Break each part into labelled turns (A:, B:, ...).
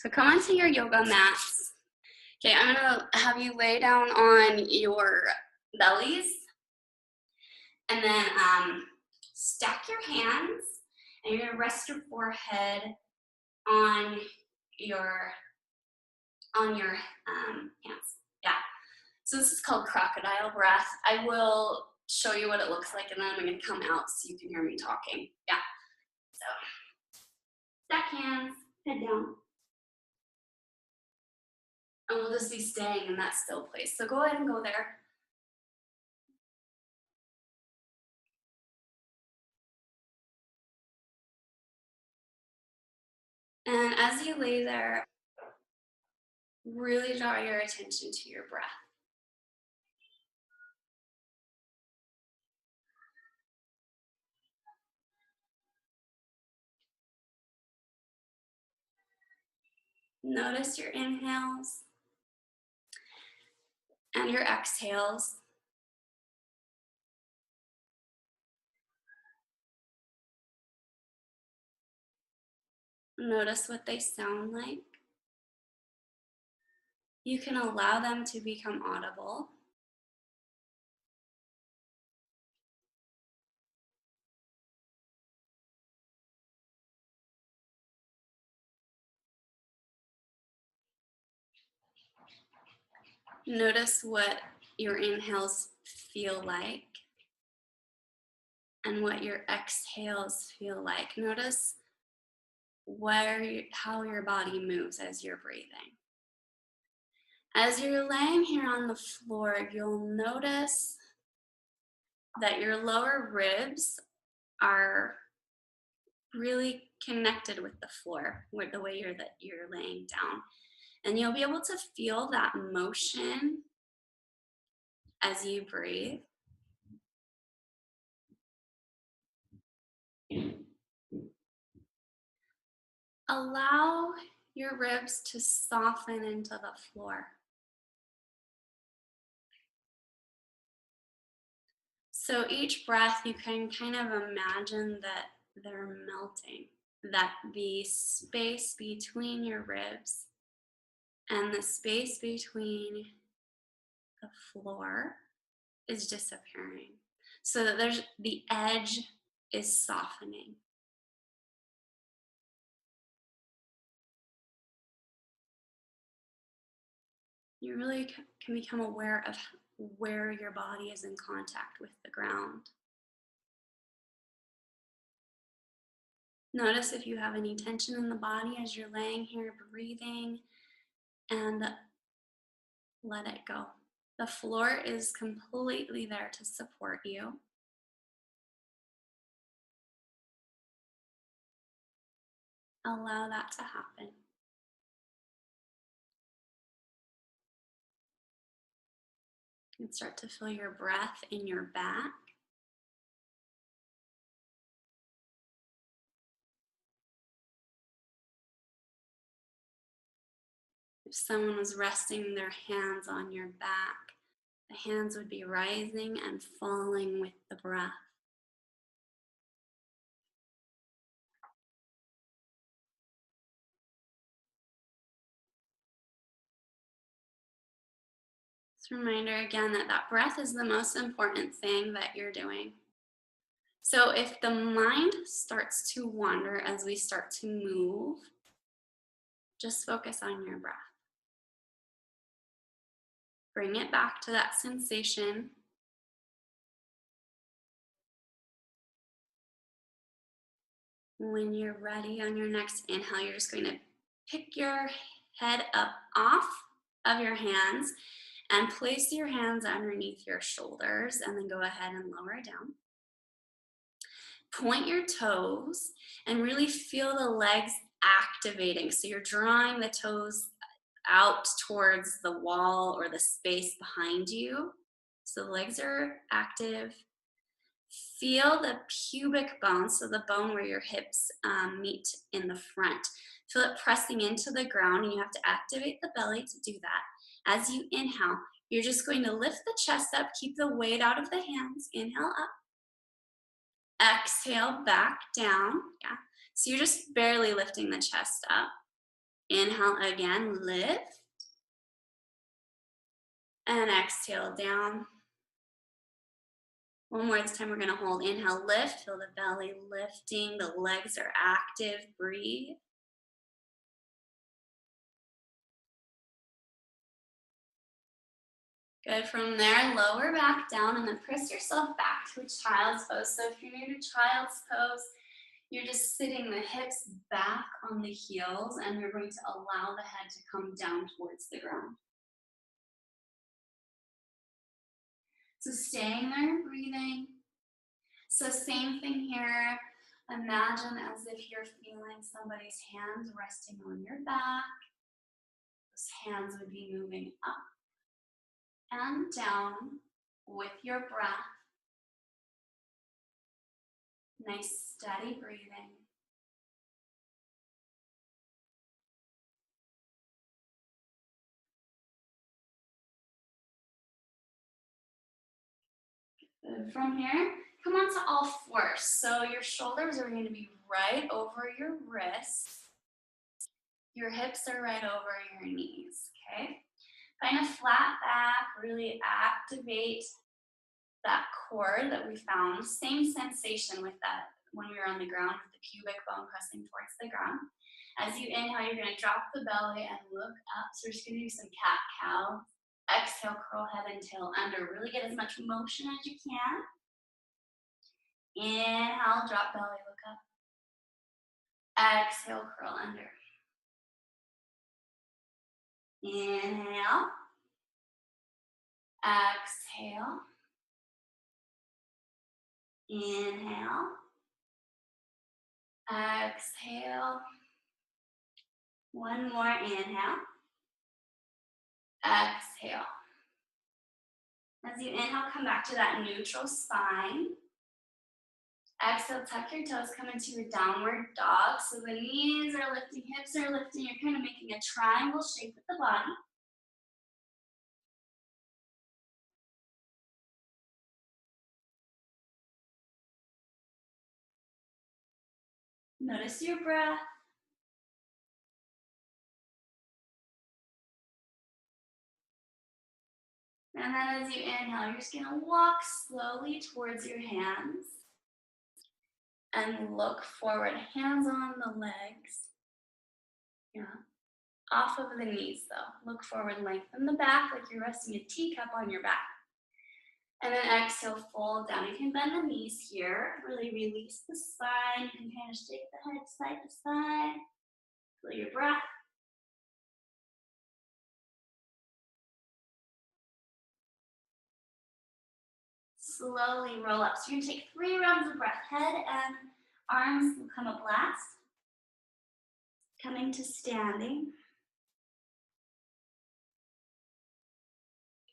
A: So come onto your yoga mats. Okay, I'm gonna have you lay down on your bellies and then stack your hands, and you're gonna rest your forehead on your hands. Yeah. So this is called crocodile breath. I will show you what it looks like, and then I'm gonna come out so you can hear me talking. Yeah. So stack hands, head down. And we'll just be staying in that still place. So go ahead and go there. And as you lay there, really draw your attention to your breath. Notice your inhales and your exhales. Notice what they sound like. You can allow them to become audible. Notice what your inhales feel like and what your exhales feel like. Notice how your body moves as you're breathing. As you're laying here on the floor, you'll notice that your lower ribs are really connected with the floor, with the way you're laying down. And you'll be able to feel that motion as you breathe. Allow your ribs to soften into the floor. So each breath, you can kind of imagine that they're melting, that the space between your ribs and the space between the floor is disappearing. So that the edge is softening. You really can become aware of where your body is in contact with the ground. Notice if you have any tension in the body as you're laying here breathing, and let it go. The floor is completely there to support you. Allow that to happen. You can start to feel your breath in your back. If someone was resting their hands on your back, the hands would be rising and falling with the breath. Just a reminder again that breath is the most important thing that you're doing. So if the mind starts to wander as we start to move, just focus on your breath. Bring it back to that sensation. When you're ready on your next inhale, you're just going to pick your head up off of your hands and place your hands underneath your shoulders, and then go ahead and lower it down. Point your toes and really feel the legs activating. So you're drawing the toes out towards the wall or the space behind you. So the legs are active. Feel the pubic bone, so the bone where your hips meet in the front. Feel it pressing into the ground, and you have to activate the belly to do that. As you inhale, you're just going to lift the chest up, keep the weight out of the hands. Inhale up. Exhale back down. Yeah. So you're just barely lifting the chest up. Inhale again, lift. And exhale down. One more, this time we're gonna hold. Inhale, lift, feel the belly lifting, the legs are active, breathe. Good, from there, lower back down and then press yourself back to a child's pose. So if you're new to child's pose, you're just sitting the hips back on the heels and you're going to allow the head to come down towards the ground. So staying there, breathing. So same thing here. Imagine as if you're feeling somebody's hands resting on your back. Those hands would be moving up and down with your breath. Nice steady breathing. Good. From here, come on to all fours. So your shoulders are going to be right over your wrists. Your hips are right over your knees, okay? Find a flat back, really activate that core that we found. Same sensation with that when we were on the ground with the pubic bone pressing towards the ground. As you inhale, you're gonna drop the belly and look up. So we're just gonna do some cat-cow. Exhale, curl head and tail under. Really get as much motion as you can. Inhale, drop belly, look up. Exhale, curl under. Inhale. Exhale. Inhale. Exhale. One more, inhale. Exhale. As you inhale, come back to that neutral spine. Exhale, tuck your toes, come into your downward dog. So the knees are lifting, hips are lifting. You're kind of making a triangle shape with the body. Notice your breath. And then as you inhale, you're just gonna walk slowly towards your hands and look forward, hands on the legs. Yeah. Off of the knees though. Look forward, lengthen the back like you're resting a teacup on your back. And then exhale, fold down. You can bend the knees here, really release the spine. You can kind of shake the head side to side. Feel your breath. Slowly roll up. So you're gonna take 3 rounds of breath. Head and arms will come up last. Coming to standing.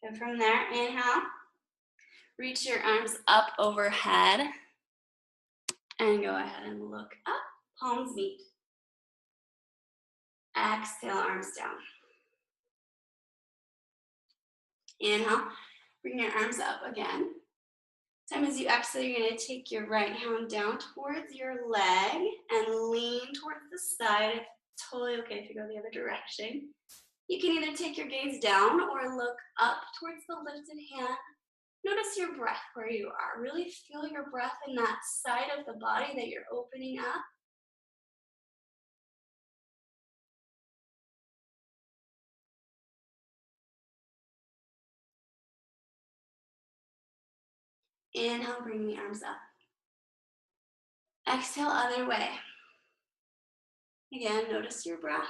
A: And from there, inhale. Reach your arms up overhead. And go ahead and look up. Palms meet. Exhale, arms down. Inhale. Bring your arms up again. Same as you exhale, you're going to take your right hand down towards your leg and lean towards the side. It's totally okay if you go the other direction. You can either take your gaze down or look up towards the lifted hand. Notice your breath where you are. Really feel your breath in that side of the body that you're opening up. Inhale, bring the arms up. Exhale, other way. Again, notice your breath.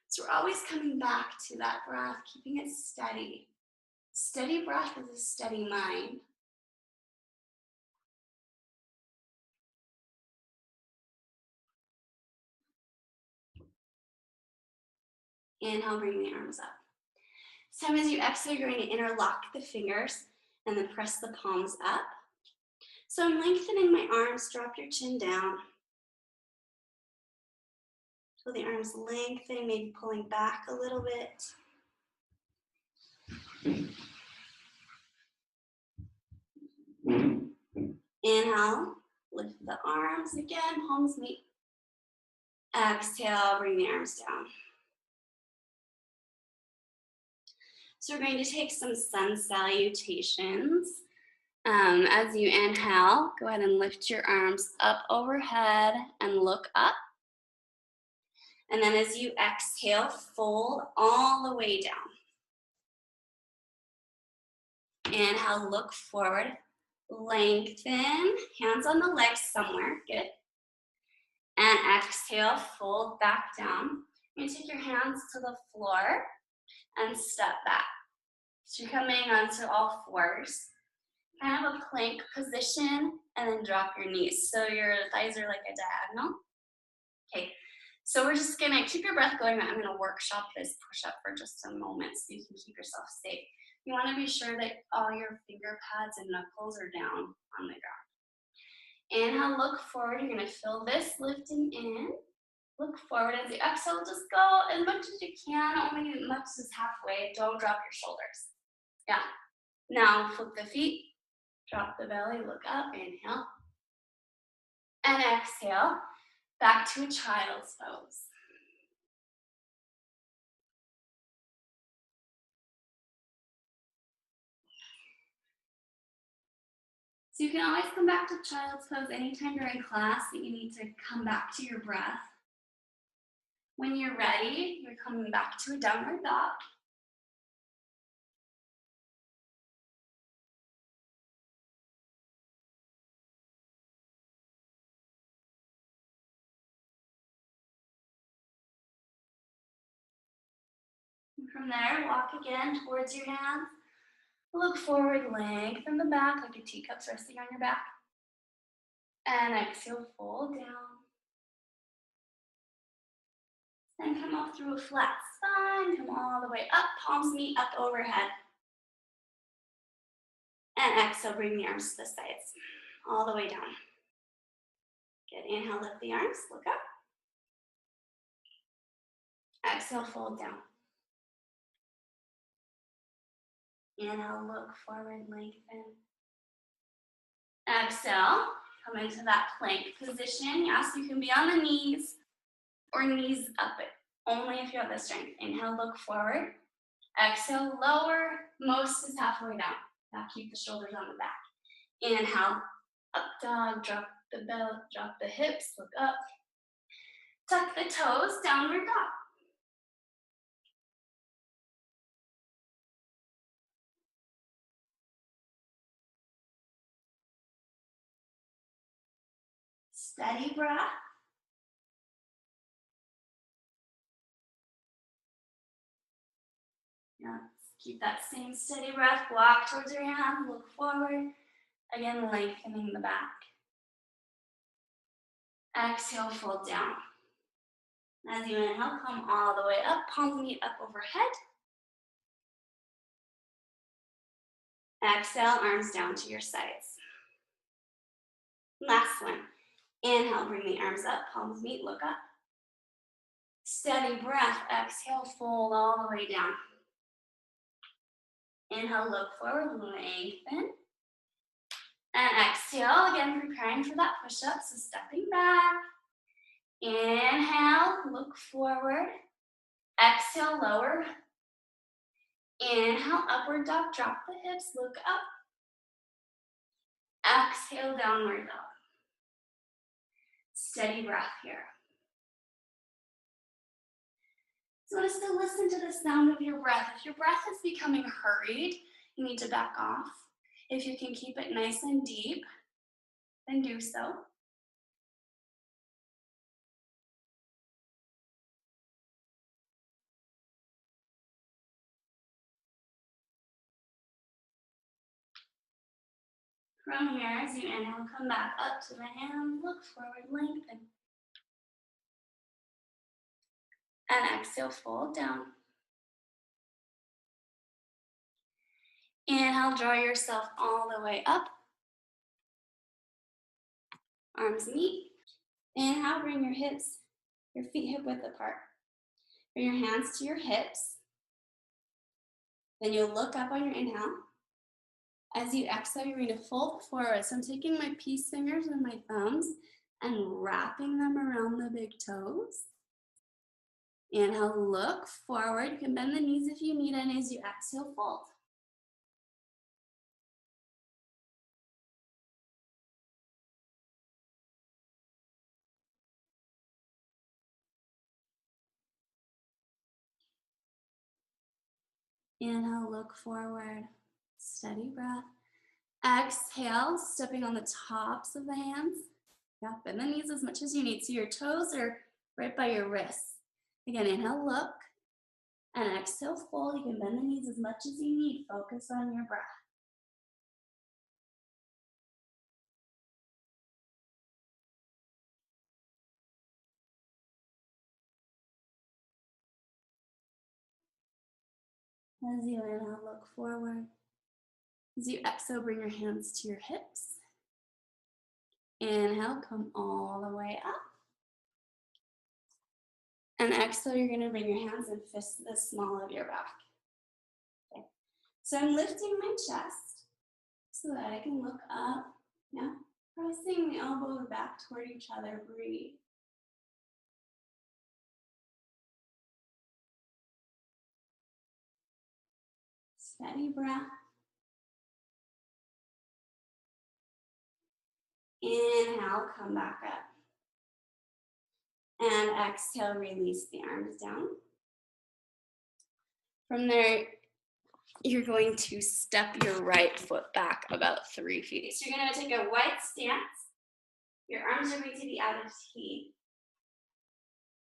A: So we're always coming back to that breath, keeping it steady. Steady breath is a steady mind. Inhale, bring the arms up. Same as you exhale, you're going to interlock the fingers and then press the palms up. So I'm lengthening my arms, drop your chin down. So the arms lengthening, maybe pulling back a little bit. Inhale, lift the arms again, palms meet. Exhale, bring the arms down. So we're going to take some sun salutations. As you inhale, go ahead and lift your arms up overhead and look up. And then as you exhale, fold all the way down. Inhale, look forward, lengthen, hands on the legs somewhere, good. And exhale, fold back down. You take your hands to the floor and step back. So you're coming onto all fours, kind of a plank position, and then drop your knees. So your thighs are like a diagonal. Okay, so we're just gonna keep your breath going. I'm gonna workshop this push-up for just a moment so you can keep yourself safe. You wanna be sure that all your finger pads and knuckles are down on the ground. Inhale, look forward. You're gonna feel this lifting in. Look forward. As you exhale, just go as much as you can, only as much as halfway. Don't drop your shoulders. Yeah. Now flip the feet, drop the belly, look up, inhale. And exhale, back to a child's pose. So you can always come back to child's pose anytime you're in class that you need to come back to your breath. When you're ready, you're coming back to a downward dog. And from there, walk again towards your hands. Look forward, lengthen the back like a teacup's resting on your back. And exhale, fold down. Then come up through a flat spine, come all the way up, palms meet up overhead. And exhale, bring the arms to the sides, all the way down. Good, inhale, lift the arms, look up. Exhale, fold down. Inhale, look forward, lengthen. Exhale, come into that plank position. Yes, you can be on the knees or knees up, only if you have the strength. Inhale, look forward. Exhale, lower, most is halfway down. Now keep the shoulders on the back. Inhale, up dog, drop the belly, drop the hips, look up. Tuck the toes, downward dog. Steady breath. Yeah, keep that same steady breath. Walk towards your hand, look forward. Again, lengthening the back. Exhale, fold down. As you inhale, come all the way up, palms meet up overhead. Exhale, arms down to your sides. Last one. Inhale, bring the arms up, palms meet, look up. Steady breath, exhale, fold all the way down. Inhale, look forward, lengthen. And exhale, again, preparing for that push-up, so stepping back. Inhale, look forward. Exhale, lower. Inhale, upward dog, drop the hips, look up. Exhale, downward dog. Steady breath here. So I want us to listen to the sound of your breath. If your breath is becoming hurried, you need to back off. If you can keep it nice and deep, then do so. From here, as you inhale, come back up to the hands, look forward, lengthen. And exhale, fold down. Inhale, draw yourself all the way up. Arms meet. Inhale, bring your hips, your feet hip width apart. Bring your hands to your hips. Then you'll look up on your inhale. As you exhale, you're going to fold forward. So I'm taking my peace fingers and my thumbs and wrapping them around the big toes. Inhale, look forward. You can bend the knees if you need, and as you exhale, fold. Inhale, look forward. Steady breath. Exhale, stepping on the tops of the hands. Yeah, bend the knees as much as you need. So your toes are right by your wrists. Again, inhale, look. And exhale, fold. You can bend the knees as much as you need. Focus on your breath. As you inhale, look forward. As you exhale, bring your hands to your hips. Inhale, come all the way up. And exhale, you're gonna bring your hands and fist the small of your back. Okay. So I'm lifting my chest so that I can look up. Now, pressing the elbows back toward each other, breathe. Steady breath. Inhale, come back up. And exhale, release the arms down. From there, you're going to step your right foot back about 3 feet. So you're gonna take a wide stance. Your arms are going to be out of T.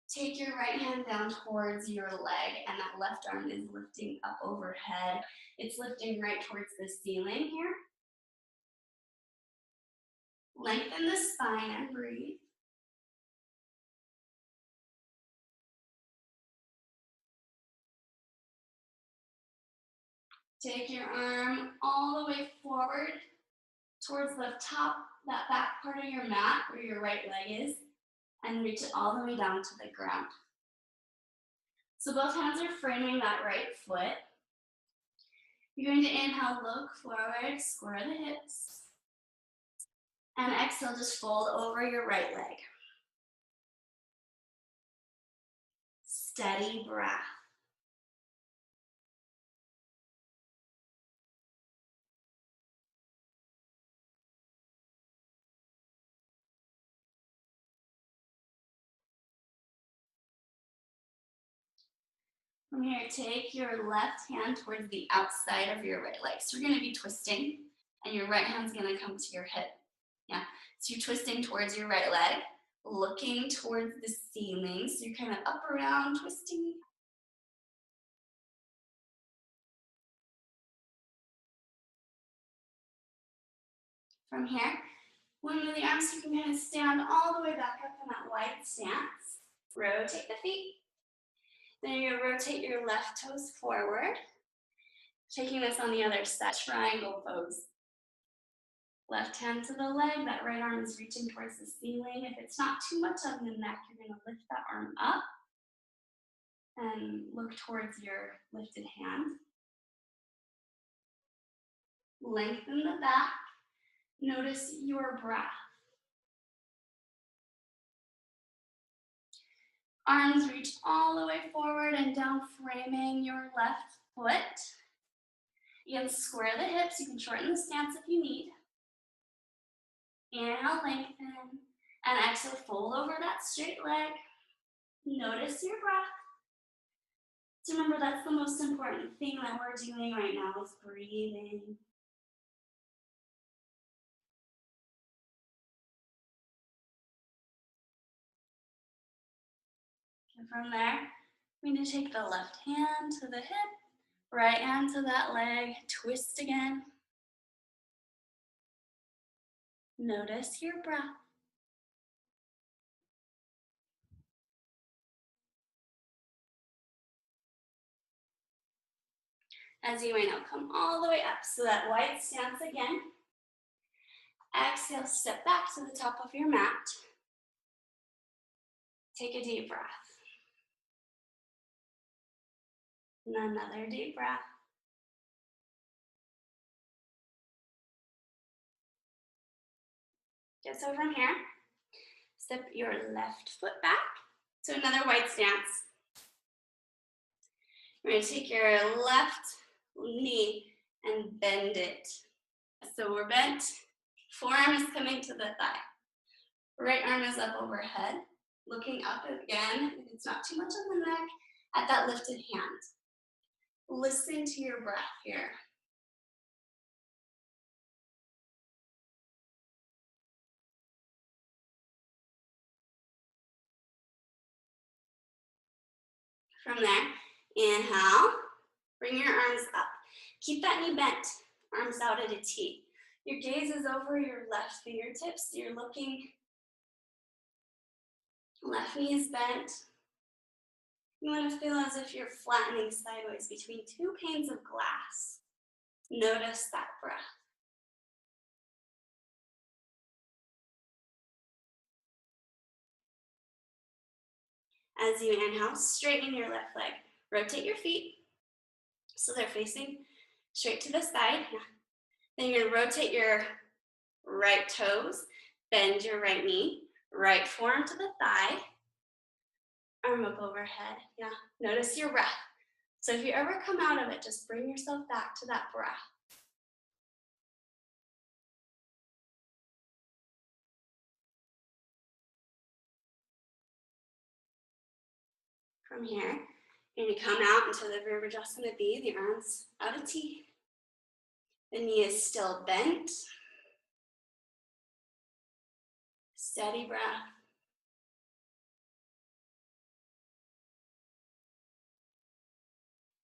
A: Take your right hand down towards your leg, and that left arm is lifting up overhead. It's lifting right towards the ceiling here. Lengthen the spine and breathe. Take your arm all the way forward towards the top, that back part of your mat where your right leg is, and reach it all the way down to the ground. So both hands are framing that right foot. You're going to inhale, look forward, square the hips. And exhale, just fold over your right leg. Steady breath. From here, take your left hand towards the outside of your right leg. So you're gonna be twisting, and your right hand's gonna come to your hip. Yeah, so you're twisting towards your right leg, looking towards the ceiling. So you're kind of up, around, twisting. From here, one of the arms, you can kind of stand all the way back up in that wide stance. Rotate the feet. Then you're gonna rotate your left toes forward. Taking this on the other side, triangle pose. Left hand to the leg, that right arm is reaching towards the ceiling. If it's not too much on the neck, you're gonna lift that arm up and look towards your lifted hand. Lengthen the back. Notice your breath. Arms reach all the way forward and down, framing your left foot. You can square the hips. You can shorten the stance if you need. Inhale, lengthen. And exhale, fold over that straight leg. Notice your breath. So remember, that's the most important thing that we're doing right now is breathing. And from there, we're going to take the left hand to the hip, right hand to that leg, twist again. Notice your breath. As you inhale, come all the way up. So that wide stance again. Exhale, step back to the top of your mat. Take a deep breath. And another deep breath. Good, so from here, step your left foot back to another wide stance. We're gonna take your left knee and bend it. So we're bent, forearm is coming to the thigh. Right arm is up overhead, looking up again, if it's not too much on the neck, at that lifted hand. Listen to your breath here. From there, inhale, bring your arms up. Keep that knee bent, arms out at a T. Your gaze is over your left fingertips. You're looking, left knee is bent. You want to feel as if you're flattening sideways between two panes of glass. Notice that breath. As you inhale, straighten your left leg. Rotate your feet so they're facing straight to the side. Then you're gonna rotate your right toes, bend your right knee, right forearm to the thigh, arm up overhead. Yeah, notice your breath. So if you ever come out of it, just bring yourself back to that breath. From here, you're gonna come out into the Virabhadrasana B, the arms out of T. The knee is still bent. Steady breath.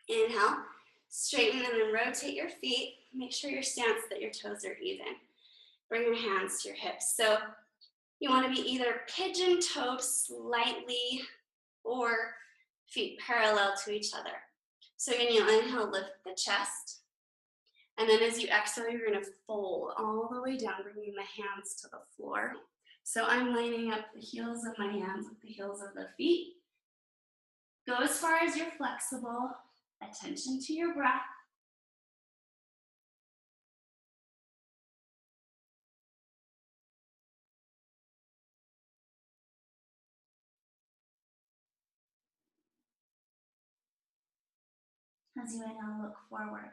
A: Inhale, straighten and then rotate your feet. Make sure your stance that your toes are even. Bring your hands to your hips. So you want to be either pigeon-toed slightly or feet parallel to each other. So again, you'll inhale, lift the chest. And then as you exhale, you're going to fold all the way down, bringing the hands to the floor. So I'm lining up the heels of my hands with the heels of the feet. Go as far as you're flexible. Attention to your breath. As you inhale, look forward.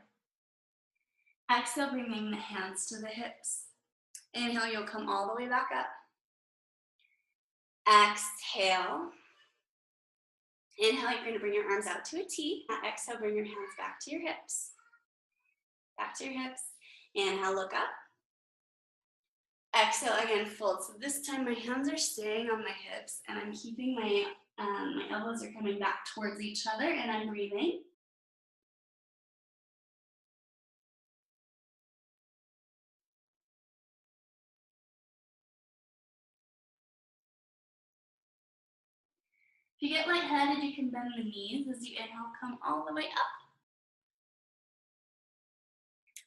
A: Exhale, bringing the hands to the hips. Inhale, you'll come all the way back up. Exhale. Inhale, you're going to bring your arms out to a T. Exhale, bring your hands back to your hips. Back to your hips. Inhale, look up. Exhale, again, fold. So this time my hands are staying on my hips and I'm keeping my elbows are coming back towards each other and I'm breathing. If you get lightheaded, you can bend the knees. As you inhale, come all the way up.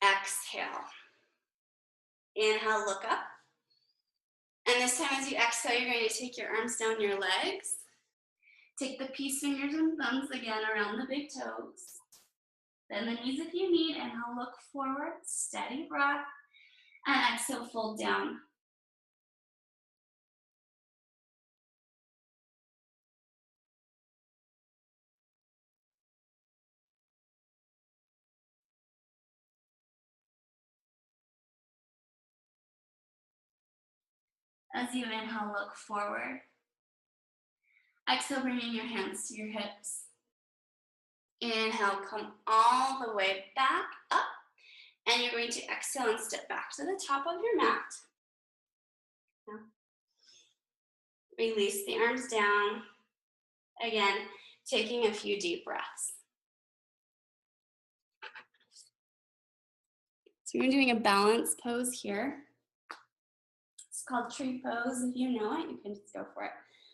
A: Exhale. Inhale, look up. And this time as you exhale, you're going to take your arms down your legs. Take the peace fingers and thumbs again around the big toes. Bend the knees if you need. Inhale, look forward, steady breath. And exhale, fold down. As you inhale, look forward. Exhale, bringing your hands to your hips. Inhale, come all the way back up. And you're going to exhale and step back to the top of your mat. Now, release the arms down. Again, taking a few deep breaths. So we're doing a balance pose here. It's called tree pose. If you know it, you can just go for it.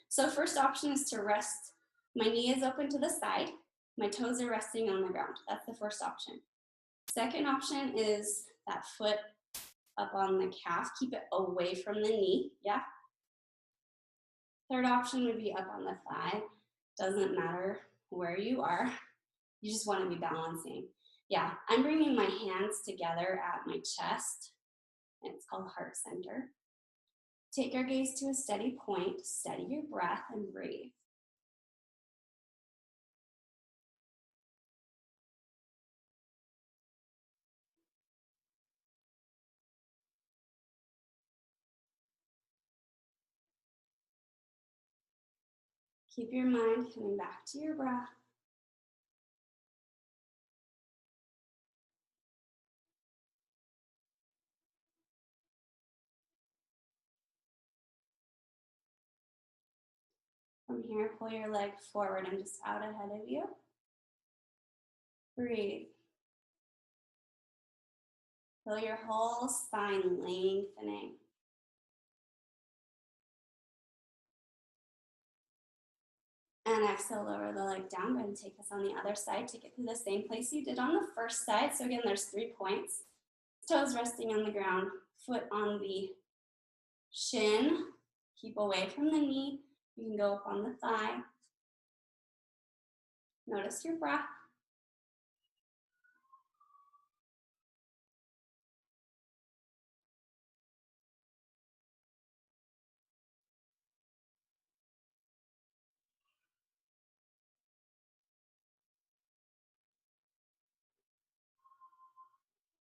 A: So first option is to rest. My knee is open to the side. My toes are resting on the ground. That's the first option. Second option is that foot up on the calf. Keep it away from the knee, yeah? Third option would be up on the thigh. Doesn't matter where you are. You just want to be balancing. Yeah, I'm bringing my hands together at my chest. It's called heart center. Take your gaze to a steady point, steady your breath and breathe. Keep your mind coming back to your breath. From here, pull your leg forward and just out ahead of you. Breathe. Feel your whole spine lengthening. And exhale, lower the leg down. Go ahead and take this on the other side. Take it through the same place you did on the first side. So again, there's 3 points. Toes resting on the ground, foot on the shin. Keep away from the knee. You can go up on the thigh. Notice your breath.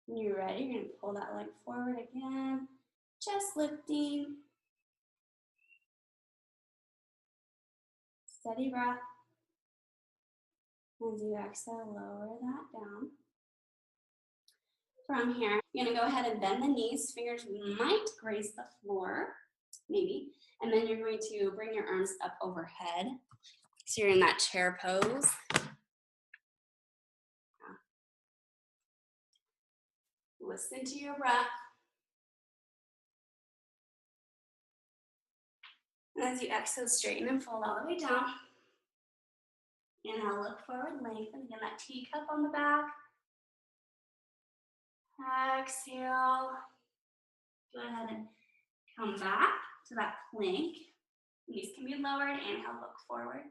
A: When you're ready, you're going to pull that leg forward again. Chest lifting. Steady breath. As you exhale, lower that down. From here, you're going to go ahead and bend the knees. Fingers might graze the floor, maybe. And then you're going to bring your arms up overhead. So you're in that chair pose. Listen to your breath. And as you exhale, straighten and fold all the way down. Inhale, look forward, lengthen. Again, that teacup on the back. Exhale. Go ahead and come back to that plank. Knees can be lowered. Inhale, look forward.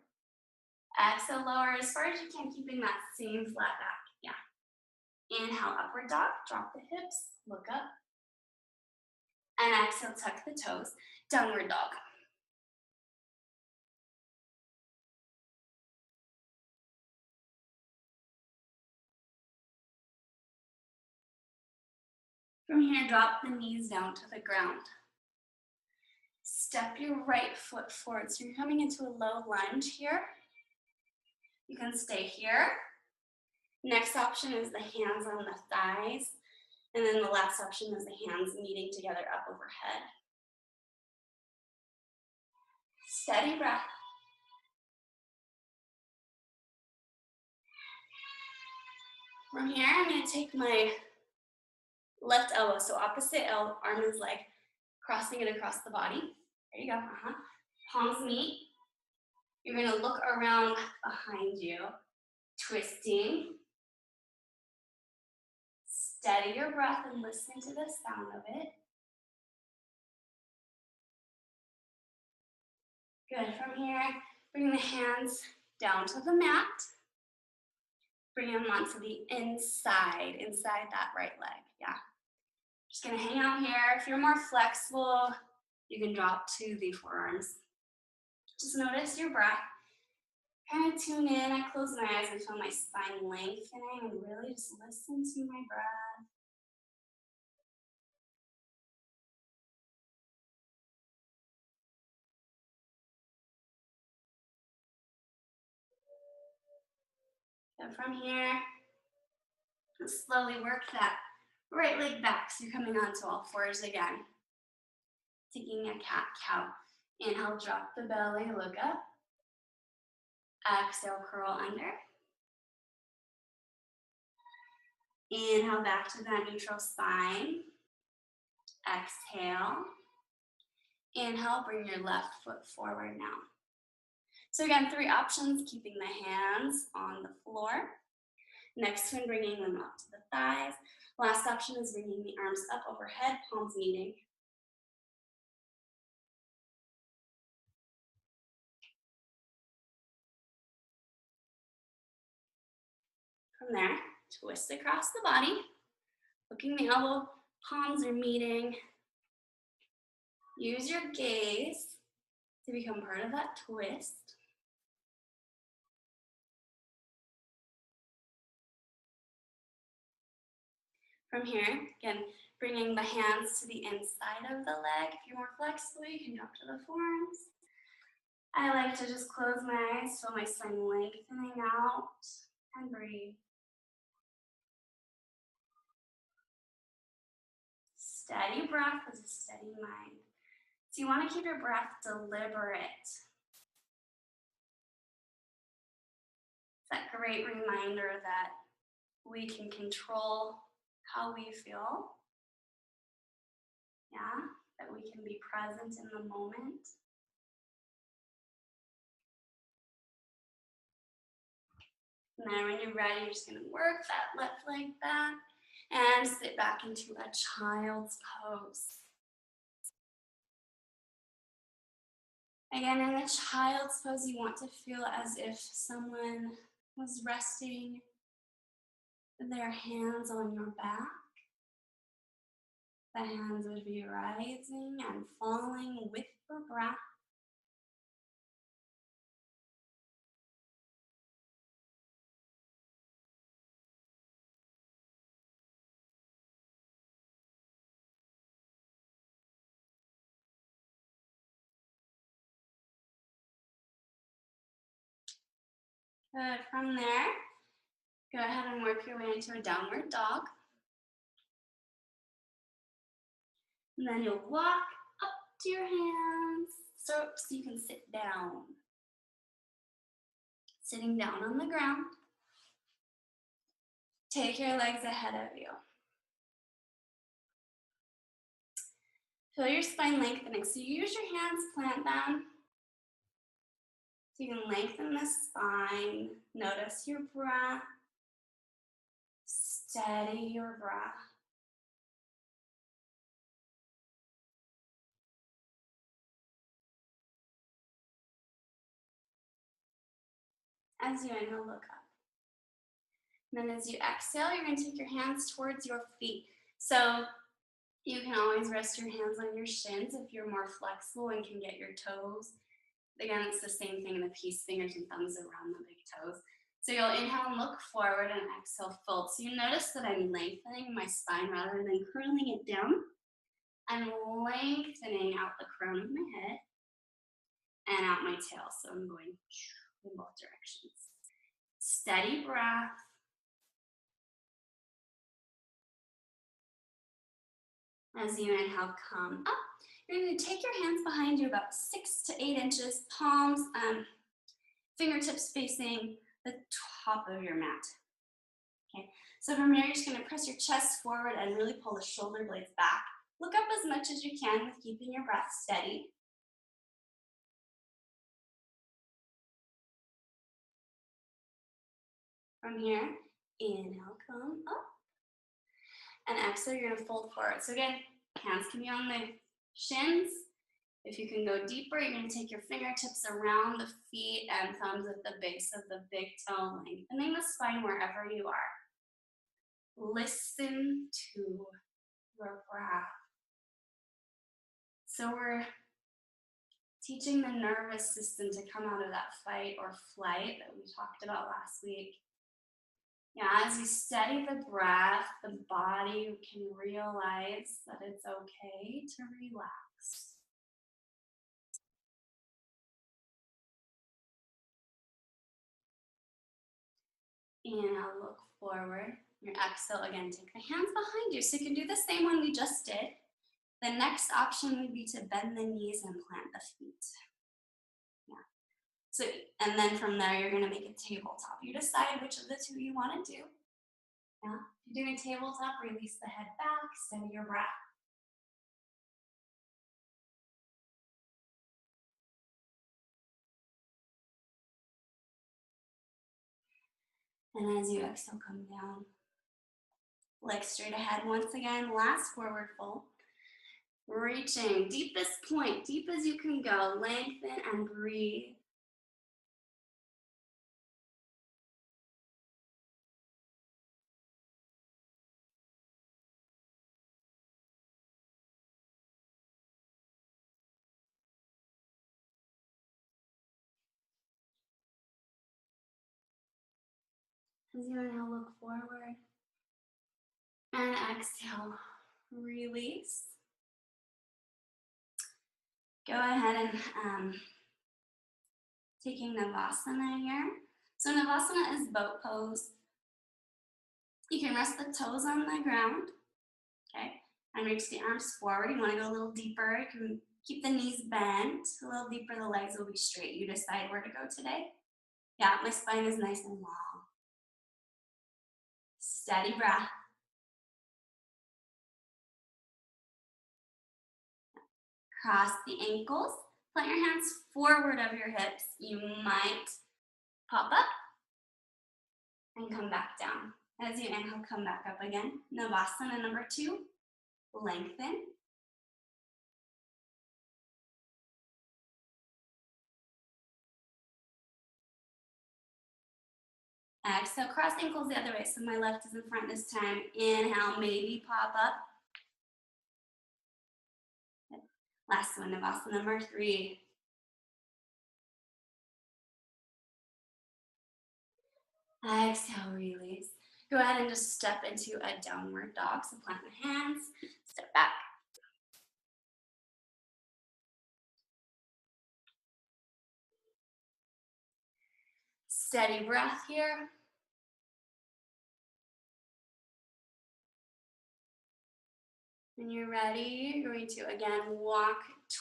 A: Exhale, lower as far as you can, keeping that same flat back. Yeah. Inhale, upward dog. Drop the hips. Look up. And exhale, tuck the toes. Downward dog. From here, drop the knees down to the ground. Step your right foot forward. So you're coming into a low lunge here. You can stay here. Next option is the hands on the thighs. And then the last option is the hands meeting together up overhead. Steady breath. From here, I'm going to take my left elbow, so opposite arm is leg, crossing it across the body. There you go. Palms meet. You're going to look around behind you, twisting. Steady your breath and listen to the sound of it. Good. From here, bring the hands down to the mat. Bring them onto the inside that right leg. Yeah. Just gonna hang out here. If you're more flexible, you can drop to the forearms. Just notice your breath. Kind of tune in. I close my eyes and feel my spine lengthening and really just listen to my breath. And from here, slowly work that right leg back. So you're coming onto all fours again. Taking a cat-cow. Inhale, drop the belly, look up. Exhale, curl under. Inhale, back to that neutral spine. Exhale. Inhale, bring your left foot forward now. So again, 3 options, keeping the hands on the floor. Next one, bringing them up to the thighs. Last option is bringing the arms up overhead, palms meeting. From there, twist across the body. Looking the elbow, palms are meeting. Use your gaze to become part of that twist. From here, again, bringing the hands to the inside of the leg. If you're more flexible, you can drop to the forearms. I like to just close my eyes, feel my spine lengthening out, and breathe. Steady breath is a steady mind. So you want to keep your breath deliberate. It's that great reminder that we can control how we feel. Yeah, that we can be present in the moment. And then when you're ready, you're just gonna work that left leg back and sit back into a child's pose. Again, in a child's pose, you want to feel as if someone was resting their hands on your back. The hands would be rising and falling with the breath. Good. From there, go ahead and work your way into a downward dog. And then you'll walk up to your hands so you can sit down. Sitting down on the ground. Take your legs ahead of you. Feel your spine lengthening. So you use your hands, plant them. So you can lengthen the spine. Notice your breath. Steady your breath. As you inhale, look up. And then as you exhale, you're going to take your hands towards your feet. So you can always rest your hands on your shins if you're more flexible and can get your toes. Again, it's the same thing in the peace, fingers and thumbs around the big toes. So you'll inhale and look forward and exhale, fold. So you notice that I'm lengthening my spine rather than curling it down. I'm lengthening out the crown of my head and out my tail. So I'm going in both directions. Steady breath. As you inhale, come up. You're going to take your hands behind you about 6 to 8 inches, palms, fingertips facing the top of your mat. Okay, so from here, you're just going to press your chest forward and really pull the shoulder blades back. Look up as much as you can with keeping your breath steady. From here, inhale, come up. And exhale, you're going to fold forward. So again, hands can be on the shins. If you can go deeper, you're going to take your fingertips around the feet and thumbs at the base of the big toe, lengthening the spine wherever you are. Listen to your breath. So we're teaching the nervous system to come out of that fight or flight that we talked about last week. Yeah, as you steady the breath, the body can realize that it's okay to relax. Inhale, look forward. Your exhale, again, take the hands behind you. So you can do the same one we just did. The next option would be to bend the knees and plant the feet. Yeah. So, and then from there, you're gonna make a tabletop. You decide which of the two you wanna do. Yeah. If you're doing tabletop, release the head back, steady your breath. And as you exhale, come down. Legs straight ahead once again. Last forward fold. Reaching, deepest point, deep as you can go. Lengthen and breathe. As you inhale, look forward. And exhale, release. Go ahead and Taking Navasana here. So Navasana is boat pose. You can rest the toes on the ground, okay? And reach the arms forward. You wanna go a little deeper. You can keep the knees bent. A little deeper, the legs will be straight. You decide where to go today. Yeah, my spine is nice and long. Steady breath. Cross the ankles. Plant your hands forward of your hips. You might pop up and come back down. As you inhale, come back up again. Navasana number 2. Lengthen. Exhale, cross ankles the other way. So my left is in front this time. Inhale, maybe pop up. Last one, Navasana number 3. Exhale, release. Go ahead and just step into a downward dog. So plant the hands, step back. Steady breath here. When you're ready, you're going to again walk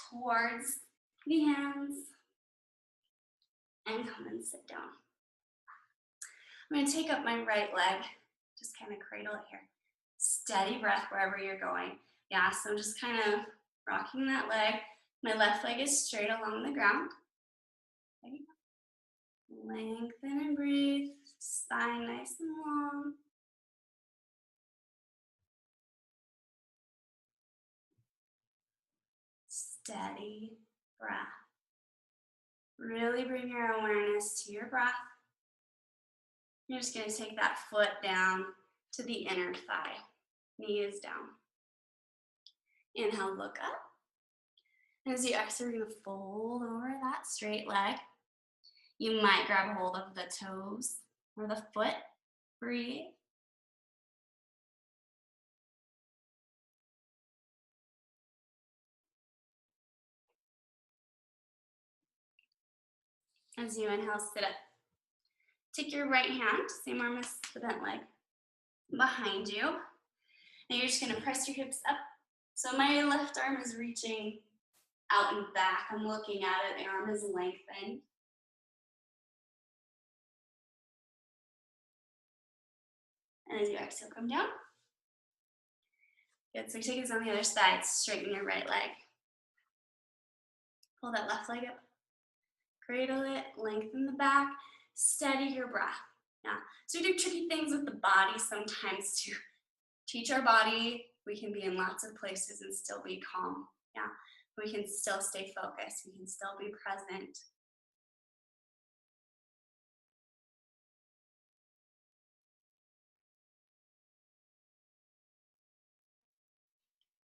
A: towards the hands and come and sit down. I'm going to take up my right leg, just kind of cradle it here. Steady breath wherever you're going. Yeah, so I'm just kind of rocking that leg. My left leg is straight along the ground. Okay. Lengthen and breathe. Spine nice and long. Steady breath. Really bring your awareness to your breath. You're just going to take that foot down to the inner thigh. Knee is down. Inhale, look up. And as you exhale, you're going to fold over that straight leg. You might grab a hold of the toes or the foot. Breathe. As you inhale, sit up. Take your right hand, same arm as the bent leg, behind you. And you're just going to press your hips up. So my left arm is reaching out and back. I'm looking at it. The arm is lengthened. And as you exhale, come down. Good. So take this on the other side. Straighten your right leg. Pull that left leg up. Cradle it. Lengthen the back. Steady your breath. Yeah. So we do tricky things with the body sometimes to teach our body. We can be in lots of places and still be calm. Yeah. We can still stay focused. We can still be present.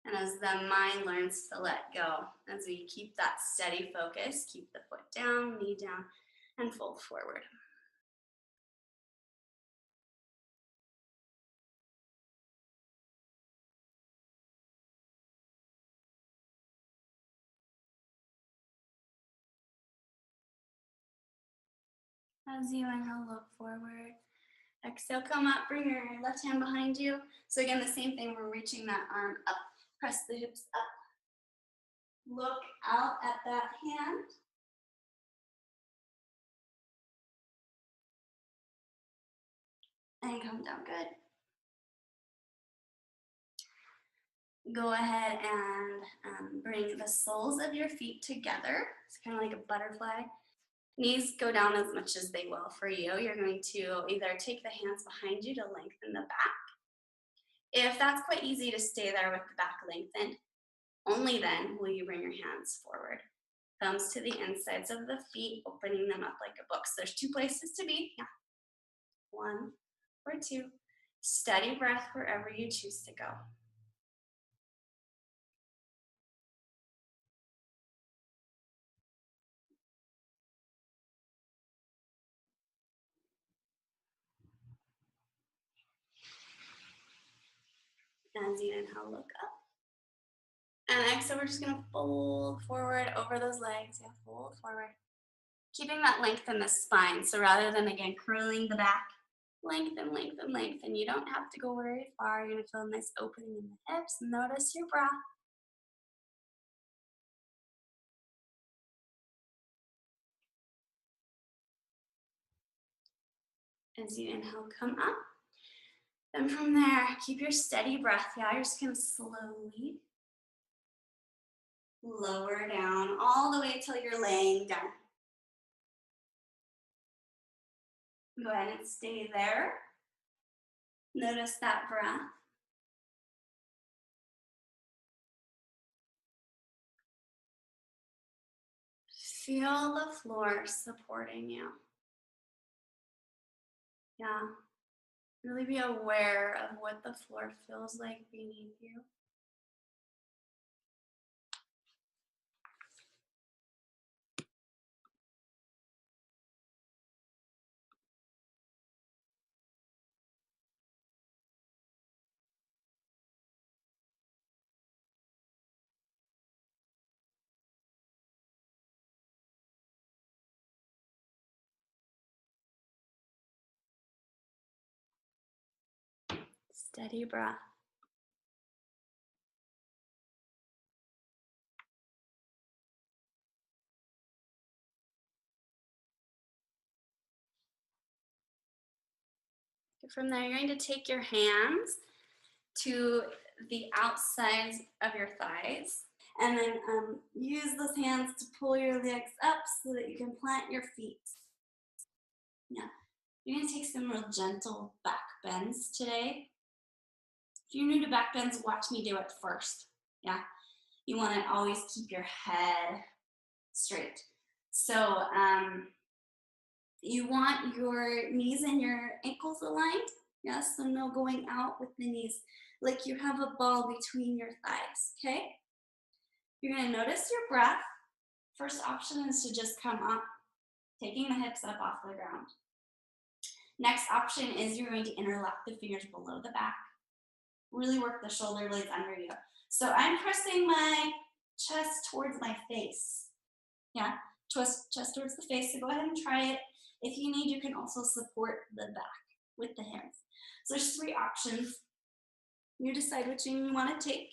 A: And as the mind learns to let go, as we keep that steady focus, keep the foot down, knee down, and fold forward. As you inhale, look forward. Exhale, come up, bring your left hand behind you. So again, the same thing, we're reaching that arm up. Press the hips up. Look out at that hand. And come down, good. Go ahead and bring the soles of your feet together. It's kind of like a butterfly. Knees go down as much as they will for you. You're going to either take the hands behind you to lengthen the back. If that's quite easy to stay there with the back lengthened, only then will you bring your hands forward. Thumbs to the insides of the feet, opening them up like a book. So there's 2 places to be. Yeah. 1 or 2. Steady breath wherever you choose to go. As you inhale, look up. And exhale, we're just going to fold forward over those legs. Yeah, fold forward. Keeping that length in the spine. So rather than, again, curling the back, lengthen, lengthen, lengthen. You don't have to go very far. You're gonna feel a nice opening in the hips. Notice your breath. As you inhale, come up. Then from there, keep your steady breath. Yeah, you're just gonna slowly lower down all the way till you're laying down. Go ahead and stay there. Notice that breath. Feel the floor supporting you. Yeah, really be aware of what the floor feels like beneath you. Steady breath. From there, you're going to take your hands to the outsides of your thighs, and then use those hands to pull your legs up so that you can plant your feet. Yeah, you're gonna take some real gentle back bends today. If you're new to back bends, watch me do it first. Yeah, you want to always keep your head straight. So you want your knees and your ankles aligned. Yes, so no going out with the knees, like you have a ball between your thighs, okay? You're gonna notice your breath. First option is to just come up, taking the hips up off the ground. Next option is you're going to interlock the fingers below the back. Really work the shoulder blades under you. So I'm pressing my chest towards my face. Yeah, chest towards the face, so go ahead and try it. If you need, you can also support the back with the hands. So there's 3 options. You decide which one you want to take.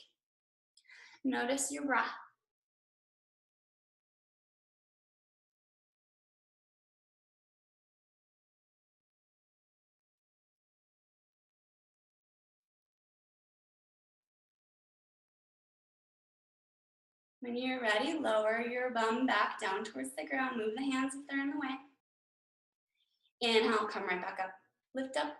A: Notice your breath. When you're ready, lower your bum back down towards the ground. Move the hands if they're in the way. Inhale, come right back up. Lift up,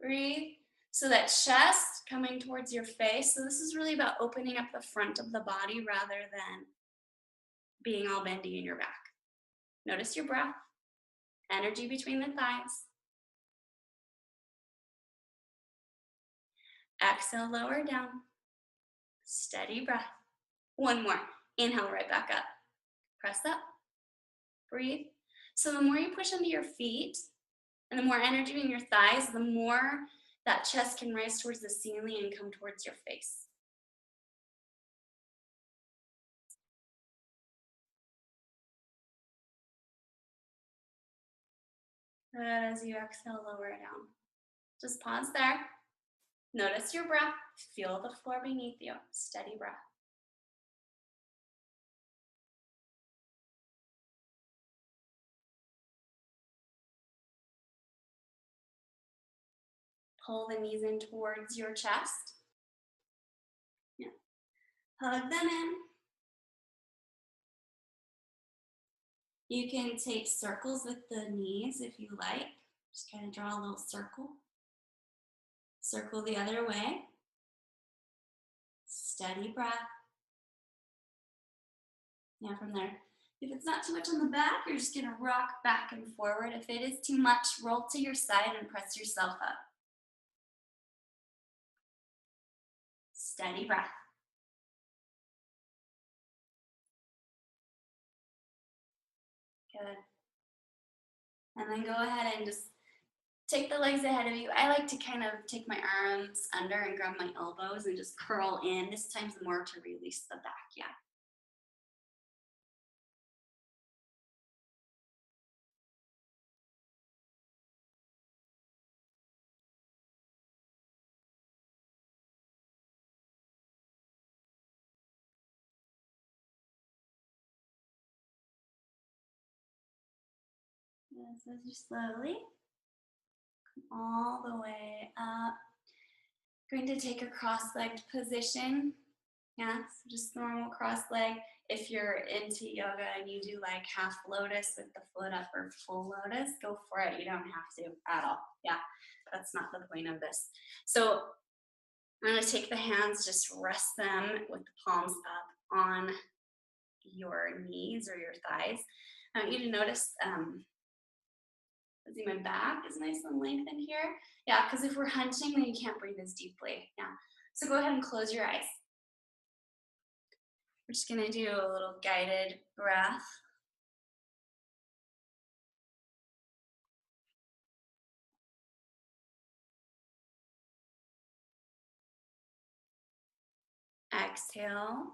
A: breathe. So that chest coming towards your face. So this is really about opening up the front of the body rather than being all bendy in your back. Notice your breath, energy between the thighs. Exhale, lower down. Steady breath. One more. Inhale, right back up. Press up. Breathe. So the more you push into your feet and the more energy in your thighs, the more that chest can rise towards the ceiling and come towards your face. Good. As you exhale, lower it down. Just pause there. Notice your breath. Feel the floor beneath you. Steady breath. Pull the knees in towards your chest. Yeah. Hug them in. You can take circles with the knees if you like. Just kind of draw a little circle. Circle the other way. Steady breath. Yeah, from there. If it's not too much on the back, you're just gonna rock back and forward. If it is too much, roll to your side and press yourself up. Steady breath. Good. And then go ahead and just take the legs ahead of you. I like to kind of take my arms under and grab my elbows and just curl in. This time's more to release the back, yeah. So just slowly all the way up. Going to take a cross-legged position. Yeah, so just normal cross-leg. If you're into yoga and you do like half lotus with the foot up or full lotus, go for it. You don't have to at all. Yeah, that's not the point of this. So I'm going to take the hands, just rest them with the palms up on your knees or your thighs. I want you to notice see my back is nice and lengthened here. Yeah, because if we're hunching, then you can't breathe as deeply. Yeah. So go ahead and close your eyes. We're just going to do a little guided breath. Exhale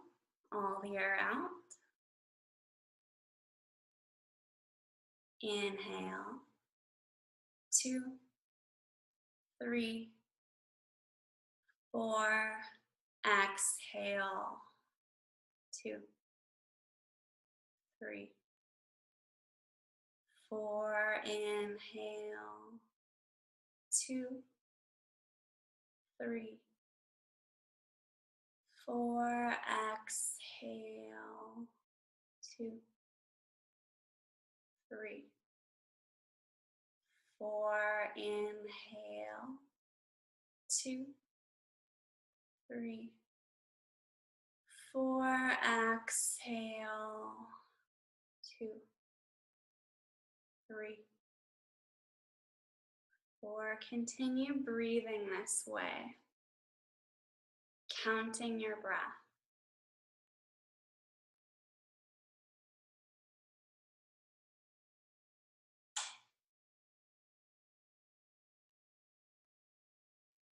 A: all the air out. Inhale. 2, 3, 4. Exhale. 2, 3, 4. Inhale. 2, 3, 4. Exhale. 2, 3, 4. Inhale. 2, 3, 4. Exhale. 2, 3, 4. Continue breathing this way, counting your breath.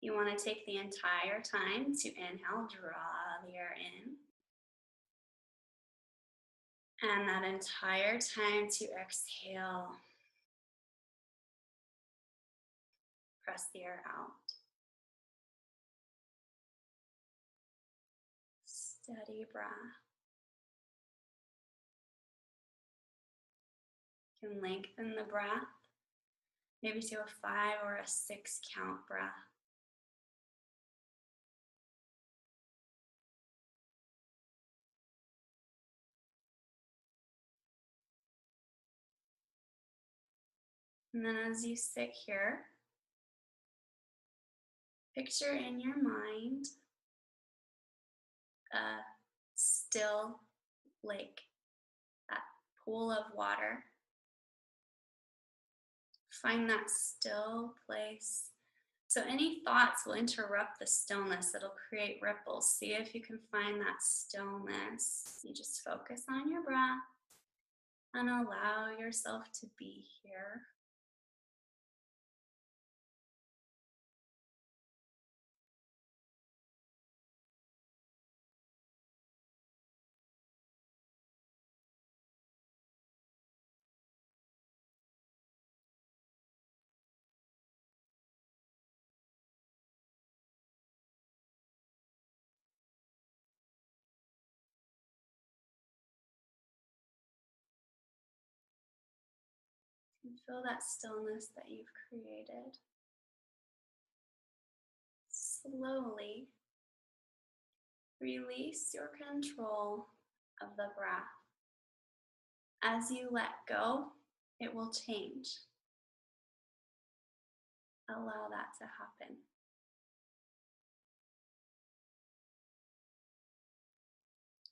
A: You want to take the entire time to inhale, draw the air in. And that entire time to exhale, press the air out. Steady breath. You can lengthen the breath, maybe to a 5 or a 6 count breath. And then as you sit here, picture in your mind a still lake, that pool of water. Find that still place. So any thoughts will interrupt the stillness. It'll create ripples. See if you can find that stillness. You just focus on your breath and allow yourself to be here. And feel that stillness that you've created. Slowly release your control of the breath. As you let go, it will change. Allow that to happen.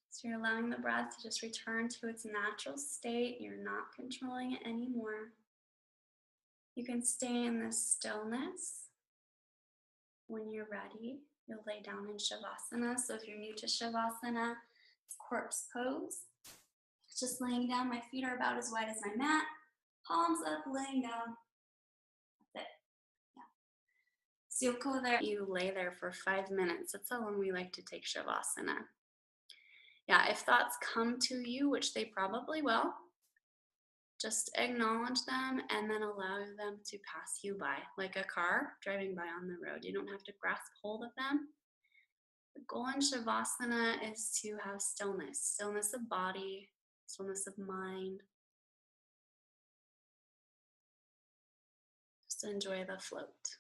A: So you're allowing the breath to just return to its natural state. You're not controlling it anymore. You can stay in this stillness. When you're ready, you'll lay down in Shavasana. So if you're new to Shavasana, it's corpse pose. It's just laying down. My feet are about as wide as my mat. Palms up, laying down. That's it. Yeah. So you'll go there. You lay there for 5 minutes. That's how long we like to take Shavasana. Yeah, if thoughts come to you, which they probably will, just acknowledge them and then allow them to pass you by, like a car driving by on the road. You don't have to grasp hold of them. The goal in Shavasana is to have stillness, stillness of body, stillness of mind. So enjoy the float.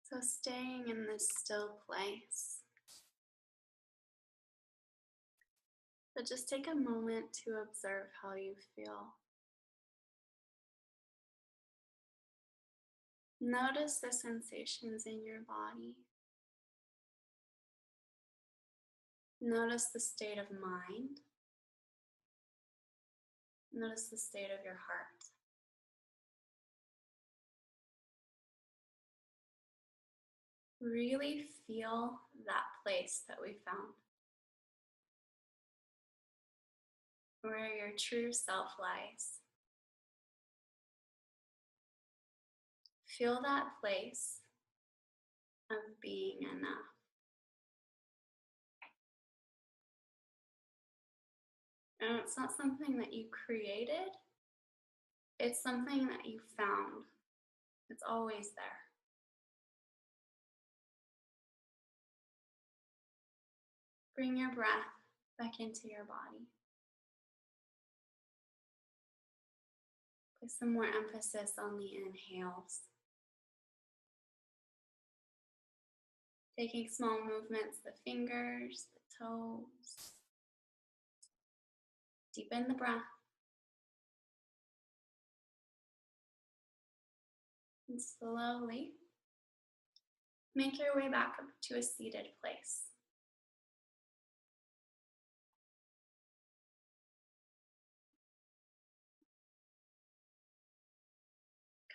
A: So staying in this still place, but just take a moment to observe how you feel. Notice the sensations in your body. Notice the state of mind. Notice the state of your heart. Really feel that place that we found, where your true self lies. Feel that place of being enough. And it's not something that you created, it's something that you found. It's always there. Bring your breath back into your body. Put some more emphasis on the inhales. Taking small movements, the fingers, the toes. Deepen the breath. And slowly make your way back up to a seated place.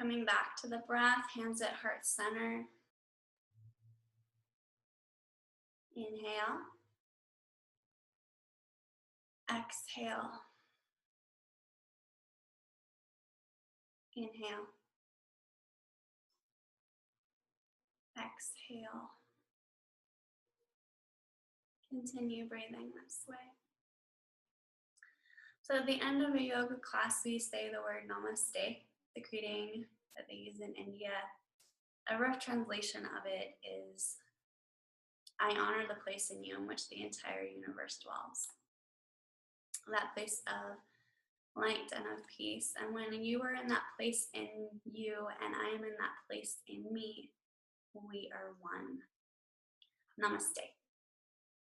A: Coming back to the breath, hands at heart center. Inhale. Exhale. Inhale. Exhale. Continue breathing this way. So at the end of a yoga class, we say the word namaste, the greeting that they use in India. A rough translation of it is, I honor the place in you in which the entire universe dwells. That place of light and of peace. And when you are in that place in you and I am in that place in me, we are one. Namaste.